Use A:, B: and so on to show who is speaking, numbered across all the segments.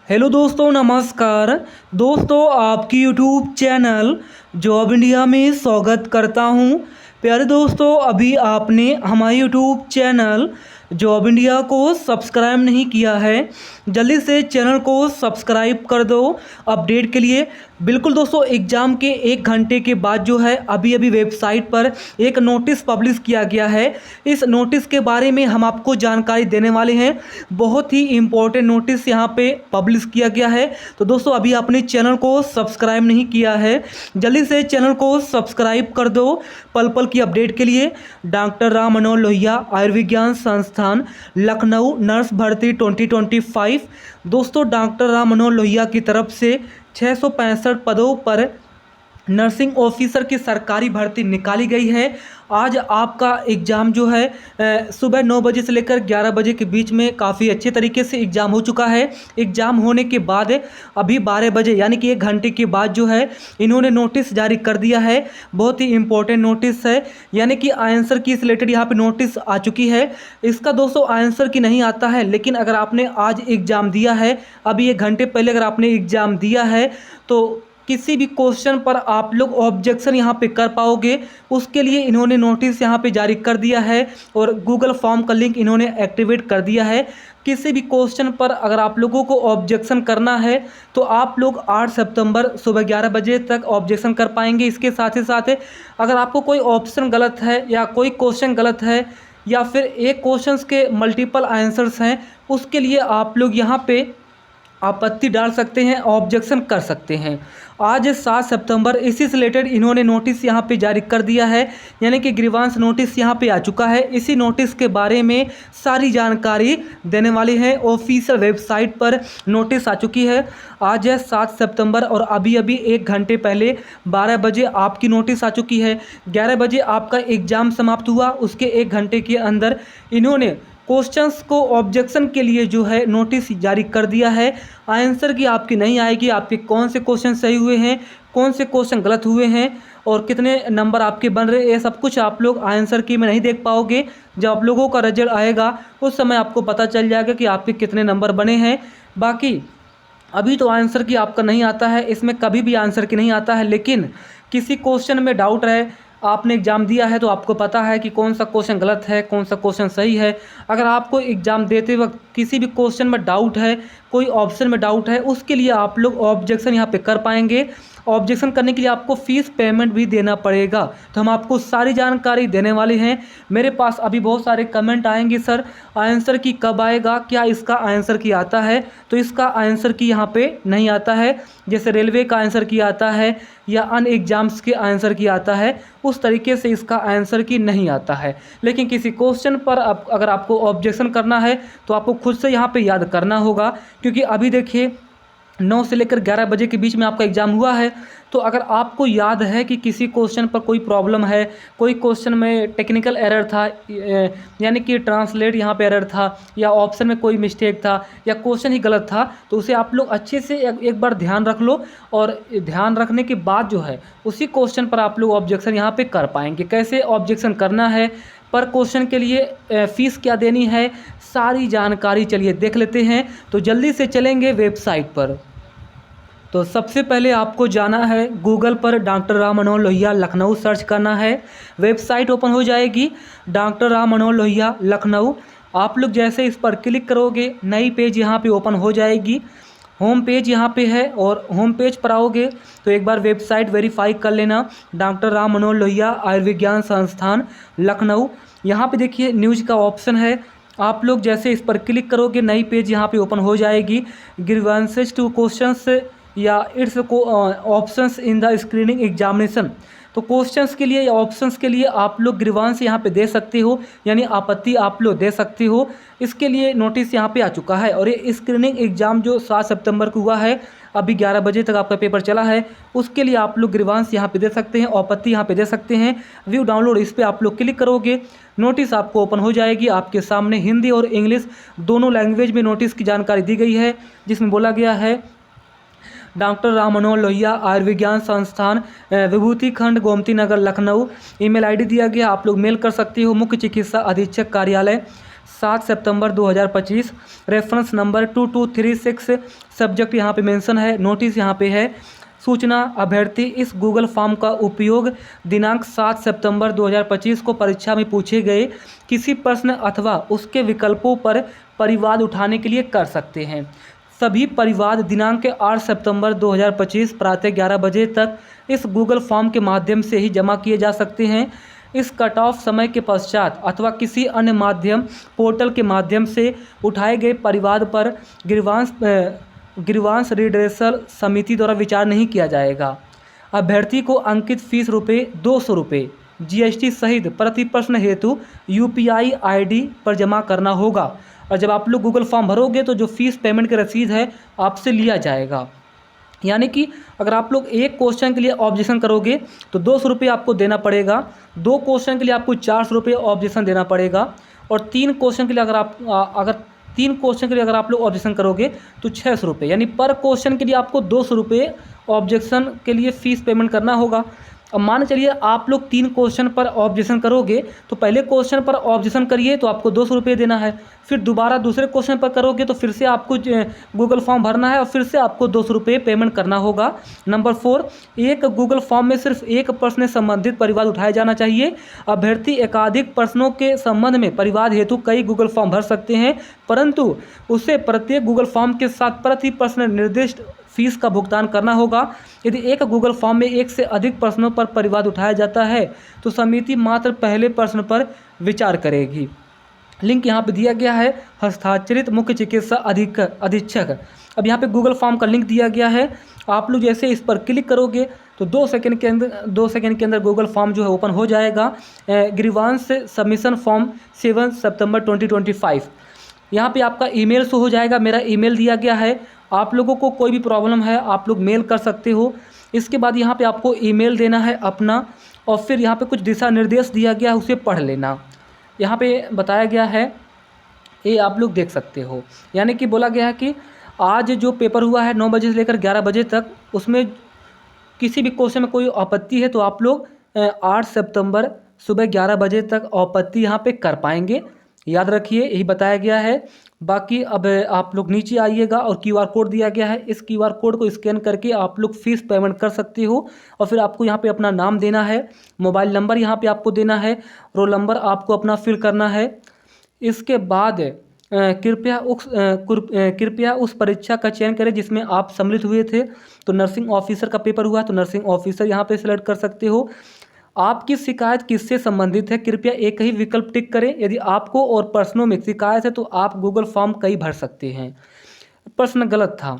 A: Hello दोस्तों, नमस्कार। दोस्तों, आपकी यूट्यूब चैनल जॉब इंडिया में स्वागत करता हूं। प्यारे दोस्तों, अभी आपने हमारे यूट्यूब चैनल जॉब इंडिया को सब्सक्राइब नहीं किया है, जल्दी से चैनल को सब्सक्राइब कर दो अपडेट के लिए। बिल्कुल दोस्तों, एग्ज़ाम के 1 घंटे के बाद जो है अभी वेबसाइट पर एक नोटिस पब्लिश किया गया है। इस नोटिस के बारे में हम आपको जानकारी देने वाले हैं। बहुत ही इम्पोर्टेंट नोटिस यहाँ पे पब्लिश किया गया है। तो दोस्तों, अभी आपने चैनल को सब्सक्राइब नहीं किया है, जल्दी से चैनल को सब्सक्राइब कर दो पल पल की अपडेट के लिए। डॉक्टर राम मनोहर लोहिया आयुर्विज्ञान संस्थान लखनऊ नर्स भर्ती 2025। दोस्तों, डॉक्टर राम मनोहर लोहिया की तरफ से 665 पदों पर नर्सिंग ऑफिसर की सरकारी भर्ती निकाली गई है। आज आपका एग्ज़ाम जो है सुबह 9 बजे से लेकर 11 बजे के बीच में काफ़ी अच्छे तरीके से एग्ज़ाम हो चुका है। एग्ज़ाम होने के बाद अभी 12 बजे यानी कि 1 घंटे के बाद जो है इन्होंने नोटिस जारी कर दिया है। बहुत ही इम्पोर्टेंट नोटिस है, यानी कि आंसर की रिलेटेड यहाँ पे नोटिस आ चुकी है। इसका दोस्तों आंसर की नहीं आता है, लेकिन अगर आपने आज एग्ज़ाम दिया है, अभी 1 घंटे पहले अगर आपने एग्ज़ाम दिया है, तो किसी भी क्वेश्चन पर आप लोग ऑब्जेक्शन यहाँ पे कर पाओगे। उसके लिए इन्होंने नोटिस यहाँ पे जारी कर दिया है और गूगल फॉर्म का लिंक इन्होंने एक्टिवेट कर दिया है। किसी भी क्वेश्चन पर अगर आप लोगों को ऑब्जेक्शन करना है तो आप लोग 8 सितंबर सुबह 11 बजे तक ऑब्जेक्शन कर पाएंगे। इसके साथ ही साथ अगर आपको कोई ऑप्शन गलत है या कोई क्वेश्चन गलत है या फिर एक क्वेश्चन के मल्टीपल आंसर्स हैं, उसके लिए आप लोग यहाँ पे आपत्ति डाल सकते हैं, ऑब्जेक्शन कर सकते हैं। आज 7 सितंबर इसी से रिलेटेड इन्होंने नोटिस यहाँ पे जारी कर दिया है, यानी कि ग्रीवांस नोटिस यहाँ पे आ चुका है। इसी नोटिस के बारे में सारी जानकारी देने वाली है। ऑफिशियल वेबसाइट पर नोटिस आ चुकी है। आज है 7 सितंबर और अभी 1 घंटे पहले 12 बजे आपकी नोटिस आ चुकी है। 11 बजे आपका एग्ज़ाम समाप्त हुआ, उसके 1 घंटे के अंदर इन्होंने क्वेश्चंस को ऑब्जेक्शन के लिए जो है नोटिस जारी कर दिया है। आंसर की आपकी नहीं आएगी, आपके कौन से क्वेश्चन सही हुए हैं, कौन से क्वेश्चन गलत हुए हैं और कितने नंबर आपके बन रहे हैं, ये सब कुछ आप लोग आंसर की में नहीं देख पाओगे। जब आप लोगों का रिजल्ट आएगा उस समय आपको पता चल जाएगा कि आपके कितने नंबर बने हैं। बाकी अभी तो आंसर की आपका नहीं आता है, इसमें कभी भी आंसर की नहीं आता है। लेकिन किसी क्वेश्चन में डाउट है, आपने एग्ज़ाम दिया है तो आपको पता है कि कौन सा क्वेश्चन गलत है, कौन सा क्वेश्चन सही है। अगर आपको एग्ज़ाम देते वक्त किसी भी क्वेश्चन में डाउट है, कोई ऑप्शन में डाउट है, उसके लिए आप लोग ऑब्जेक्शन यहाँ पे कर पाएंगे। ऑब्जेक्शन करने के लिए आपको फ़ीस पेमेंट भी देना पड़ेगा। तो हम आपको सारी जानकारी देने वाले हैं। मेरे पास अभी बहुत सारे कमेंट आएंगे, सर आंसर की कब आएगा, क्या इसका आंसर की आता है? तो इसका आंसर की यहाँ पे नहीं आता है। जैसे रेलवे का आंसर की आता है या अन्य एग्जाम्स के आंसर की आता है, उस तरीके से इसका आंसर की नहीं आता है। लेकिन किसी क्वेश्चन पर अगर आपको ऑब्जेक्शन करना है तो आपको खुद से यहाँ पे याद करना होगा, क्योंकि अभी देखिए 9 से लेकर 11 बजे के बीच में आपका एग्ज़ाम हुआ है। तो अगर आपको याद है कि किसी क्वेश्चन पर कोई प्रॉब्लम है, कोई क्वेश्चन में टेक्निकल एरर था, यानी कि ट्रांसलेट यहाँ पे एरर था, या ऑप्शन में कोई मिस्टेक था, या क्वेश्चन ही गलत था, तो उसे आप लोग अच्छे से एक बार ध्यान रख लो। और ध्यान रखने के बाद जो है उसी क्वेश्चन पर आप लोग ऑब्जेक्शन यहाँ पे कर पाएंगे। कैसे ऑब्जेक्शन करना है, पर क्वेश्चन के लिए फ़ीस क्या देनी है, सारी जानकारी चलिए देख लेते हैं। तो जल्दी से चलेंगे वेबसाइट पर। तो सबसे पहले आपको जाना है गूगल पर, डॉक्टर राम मनोहर लोहिया लखनऊ सर्च करना है। वेबसाइट ओपन हो जाएगी, डॉक्टर राम मनोहर लोहिया लखनऊ। आप लोग जैसे इस पर क्लिक करोगे, नई पेज यहाँ पे ओपन हो जाएगी। होम पेज यहाँ पे है और होम पेज पर आओगे तो एक बार वेबसाइट वेरीफाई कर लेना, डॉक्टर राम मनोहर लोहिया आयुर्विज्ञान संस्थान लखनऊ। यहाँ पे देखिए न्यूज़ का ऑप्शन है। आप लोग जैसे इस पर क्लिक करोगे, नई पेज यहाँ पे ओपन हो जाएगी। ग्रीवेंसेस टू क्वेश्चंस या it's options in the screening examination. तो क्वेश्चंस के लिए या ऑप्शंस के लिए आप लोग ग्रीवांस यहाँ पे दे सकते हो, यानी आपत्ति आप लोग दे सकते हो। इसके लिए नोटिस यहाँ पे आ चुका है। और ये स्क्रीनिंग एग्ज़ाम जो 7 सितंबर को हुआ है, अभी 11 बजे तक आपका पेपर चला है, उसके लिए आप लोग ग्रीवांस यहाँ पे दे सकते हैं, आपत्ति यहाँ पे दे सकते हैं। व्यू डाउनलोड इस पर आप लोग क्लिक करोगे, नोटिस आपको ओपन हो जाएगी। आपके सामने हिंदी और इंग्लिश दोनों लैंग्वेज में नोटिस की जानकारी दी गई है, जिसमें बोला गया है डॉक्टर राम मनोहर लोहिया आयुर्विज्ञान संस्थान विभूति खंड गोमती नगर लखनऊ। ईमेल आईडी दिया गया, आप लोग मेल कर सकते हो। मुख्य चिकित्सा अधीक्षक कार्यालय 7 सितंबर 2025, रेफरेंस नंबर 2236, सब्जेक्ट यहाँ पे मेंशन है, नोटिस यहाँ पे है। सूचना, अभ्यर्थी इस गूगल फॉर्म का उपयोग दिनांक 7 सितंबर 2025 को परीक्षा में पूछे गए किसी प्रश्न अथवा उसके विकल्पों पर परिवाद उठाने के लिए कर सकते हैं। सभी परिवाद दिनांक 8 सितंबर 2025 प्रातः 11 बजे तक इस गूगल फॉर्म के माध्यम से ही जमा किए जा सकते हैं। इस कट ऑफ समय के पश्चात अथवा किसी अन्य माध्यम पोर्टल के माध्यम से उठाए गए परिवाद पर ग्रीवांस रिड्रेसल समिति द्वारा विचार नहीं किया जाएगा। अभ्यर्थी को अंकित फीस ₹200 GST सहित प्रति प्रश्न हेतु UPI ID पर जमा करना होगा। और जब आप लोग गूगल फॉर्म भरोगे तो जो फीस पेमेंट की रसीद है आपसे लिया जाएगा। यानी कि अगर आप लोग एक क्वेश्चन के लिए ऑब्जेक्शन करोगे तो ₹200 आपको देना पड़ेगा, 2 क्वेश्चन के लिए आपको ₹400 ऑब्जेक्शन देना पड़ेगा, और 3 क्वेश्चन के लिए अगर आप लोग ऑब्जेक्शन करोगे तो ₹600, यानी पर क्वेश्चन के लिए आपको ₹200 ऑब्जेक्शन के लिए फ़ीस पेमेंट करना होगा। अब मान चलिए आप लोग 3 क्वेश्चन पर ऑब्जेक्शन करोगे तो पहले क्वेश्चन पर ऑब्जेक्शन करिए तो आपको ₹200 देना है, फिर दोबारा दूसरे क्वेश्चन पर करोगे तो फिर से आपको गूगल फॉर्म भरना है और फिर से आपको ₹200 पेमेंट करना होगा। नंबर 4, एक गूगल फॉर्म में सिर्फ एक प्रश्न से संबंधित परिवाद उठाया जाना चाहिए। अभ्यर्थी एकाधिक प्रश्नों के संबंध में परिवाद हेतु कई गूगल फॉर्म भर सकते हैं, परंतु उसे प्रत्येक गूगल फॉर्म के साथ प्रति प्रश्न निर्दिष्ट फीस का भुगतान करना होगा। यदि एक गूगल फॉर्म में एक से अधिक प्रश्नों पर परिवाद उठाया जाता है तो समिति मात्र पहले प्रश्न पर विचार करेगी। लिंक यहाँ पे दिया गया है, हस्ताक्षरित मुख्य चिकित्सा अधीक्षक। अब यहाँ पे गूगल फॉर्म का लिंक दिया गया है, आप लोग जैसे इस पर क्लिक करोगे तो 2 सेकंड के अंदर गूगल फॉर्म जो है ओपन हो जाएगा। ग्रीवांस सबमिशन फॉर्म 7 सितंबर 2025। यहाँ पे आपका ईमेल शो हो जाएगा, मेरा ईमेल दिया गया है। आप लोगों को कोई भी प्रॉब्लम है आप लोग मेल कर सकते हो। इसके बाद यहाँ पे आपको ईमेल देना है अपना, और फिर यहाँ पे कुछ दिशा निर्देश दिया गया है, उसे पढ़ लेना। यहाँ पे बताया गया है, ये आप लोग देख सकते हो। यानी कि बोला गया है कि आज जो पेपर हुआ है 9 बजे से लेकर 11 बजे तक, उसमें किसी भी क्वेश्चन में कोई आपत्ति है तो आप लोग 8 सितंबर सुबह 11 बजे तक आपत्ति यहाँ पे कर पाएंगे। याद रखिए, यही बताया गया है। बाकी अब आप लोग नीचे आइएगा और QR कोड दिया गया है, इस QR कोड को स्कैन करके आप लोग फीस पेमेंट कर सकते हो। और फिर आपको यहाँ पे अपना नाम देना है, मोबाइल नंबर यहाँ पे आपको देना है, रोल नंबर आपको अपना फिल करना है। इसके बाद कृपया उस परीक्षा का चयन करें जिसमें आप सम्मिलित हुए थे। तो नर्सिंग ऑफिसर का पेपर हुआ तो नर्सिंग ऑफिसर यहाँ पे सिलेक्ट कर सकते हो। आपकी शिकायत किससे संबंधित है, कृपया एक ही विकल्प टिक करें। यदि आपको और प्रश्नों में शिकायत है तो आप गूगल फॉर्म कई भर सकते हैं। प्रश्न गलत था,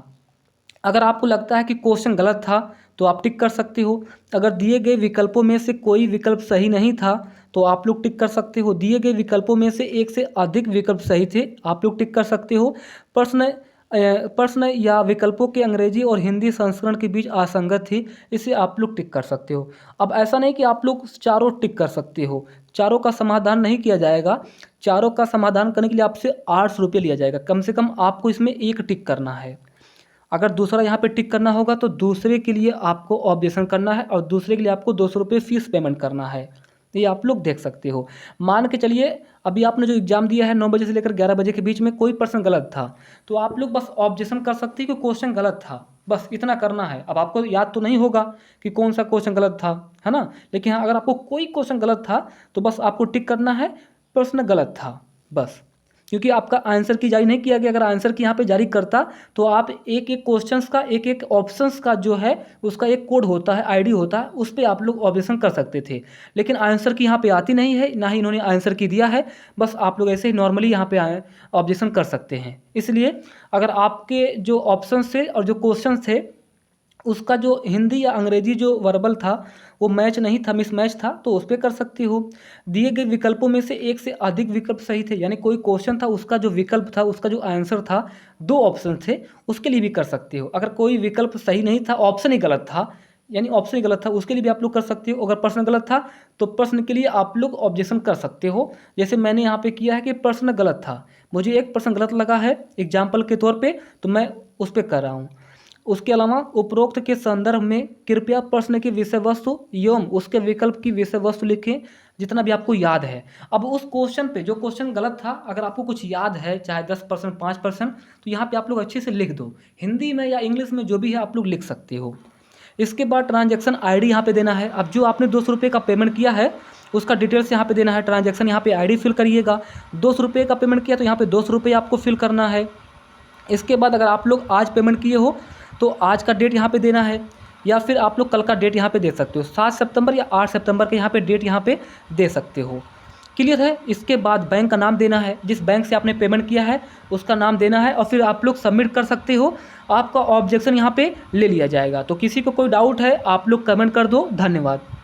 A: अगर आपको लगता है कि क्वेश्चन गलत था तो आप टिक कर सकते हो। अगर दिए गए विकल्पों में से कोई विकल्प सही नहीं था तो आप लोग टिक कर सकते हो। दिए गए विकल्पों में से एक से अधिक विकल्प सही थे, आप लोग टिक कर सकते हो। प्रश्न या विकल्पों के अंग्रेजी और हिंदी संस्करण के बीच असंगत थी, इसे आप लोग टिक कर सकते हो। अब ऐसा नहीं कि आप लोग चारों टिक कर सकते हो, चारों का समाधान नहीं किया जाएगा। चारों का समाधान करने के लिए आपसे ₹800 लिया जाएगा। कम से कम आपको इसमें एक टिक करना है। अगर दूसरा यहाँ पे टिक करना होगा तो दूसरे के लिए आपको ऑब्जेक्शन करना है और दूसरे के लिए आपको ₹200 फीस पेमेंट करना है। ये आप लोग देख सकते हो। मान के चलिए अभी आपने जो एग्ज़ाम दिया है 9 बजे से लेकर 11 बजे के बीच में कोई प्रश्न गलत था तो आप लोग बस ऑब्जेक्शन कर सकते हैं कि क्वेश्चन गलत था, बस इतना करना है। अब आपको याद तो नहीं होगा कि कौन सा क्वेश्चन गलत था, है ना, लेकिन हाँ अगर आपको कोई क्वेश्चन गलत था तो बस आपको टिक करना है प्रश्न गलत था बस, क्योंकि आपका आंसर की जारी नहीं किया गया। अगर आंसर की यहाँ पे जारी करता तो आप एक एक क्वेश्चंस का एक एक ऑप्शंस का जो है उसका एक कोड होता है, आईडी होता है, उस पर आप लोग ऑब्जेक्शन कर सकते थे। लेकिन आंसर की यहाँ पे आती नहीं है, ना ही इन्होंने आंसर की दिया है, बस आप लोग ऐसे ही नॉर्मली यहाँ पे ऑब्जेक्शन कर सकते हैं। इसलिए अगर आपके जो ऑप्शंस थे और जो क्वेश्चन थे उसका जो हिंदी या अंग्रेजी जो वर्बल था वो मैच नहीं था, मिसमैच था, तो उस पर कर सकते हो। दिए गए विकल्पों में से एक से अधिक विकल्प सही थे, यानी कोई क्वेश्चन था उसका जो विकल्प था उसका जो आंसर था 2 ऑप्शन थे, उसके लिए भी कर सकते हो। अगर कोई विकल्प सही नहीं था, ऑप्शन ही गलत था, यानी ऑप्शन ही गलत था, उसके लिए भी आप लोग कर सकते हो। अगर प्रश्न गलत था तो प्रश्न के लिए आप लोग ऑब्जेक्शन कर सकते हो। जैसे मैंने यहाँ पे किया है कि प्रश्न गलत था, मुझे एक प्रश्न गलत लगा है एग्जाम्पल के तौर पर, तो मैं उस पर कर रहा हूँ। उसके अलावा उपरोक्त के संदर्भ में कृपया प्रश्न की विषय वस्तु एवं उसके विकल्प की विषय वस्तु लिखें। जितना भी आपको याद है। अब उस क्वेश्चन पे, जो क्वेश्चन गलत था, अगर आपको कुछ याद है चाहे 10% 5%, तो यहाँ पे आप लोग अच्छे से लिख दो, हिंदी में या इंग्लिश में जो भी है आप लोग लिख सकते हो। इसके बाद ट्रांजैक्शन आईडी यहाँ पे देना है। अब जो आपने 200 रुपये का पेमेंट किया है उसका डिटेल्स यहाँ पे देना है। ट्रांजैक्शन यहाँ पे आईडी फिल करिएगा। 200 रुपये का पेमेंट किया तो यहाँ पे 200 रुपये आपको फिल करना है। इसके बाद अगर आप लोग आज पेमेंट किए हो तो आज का डेट यहाँ पे देना है, या फिर आप लोग कल का डेट यहाँ पे दे सकते हो। 7 सितंबर या 8 सितंबर के यहाँ पे डेट यहाँ पे दे सकते हो। क्लियर है। इसके बाद बैंक का नाम देना है, जिस बैंक से आपने पेमेंट किया है उसका नाम देना है, और फिर आप लोग सबमिट कर सकते हो। आपका ऑब्जेक्शन यहाँ पे ले लिया जाएगा। तो किसी को कोई डाउट है आप लोग कमेंट कर दो। धन्यवाद।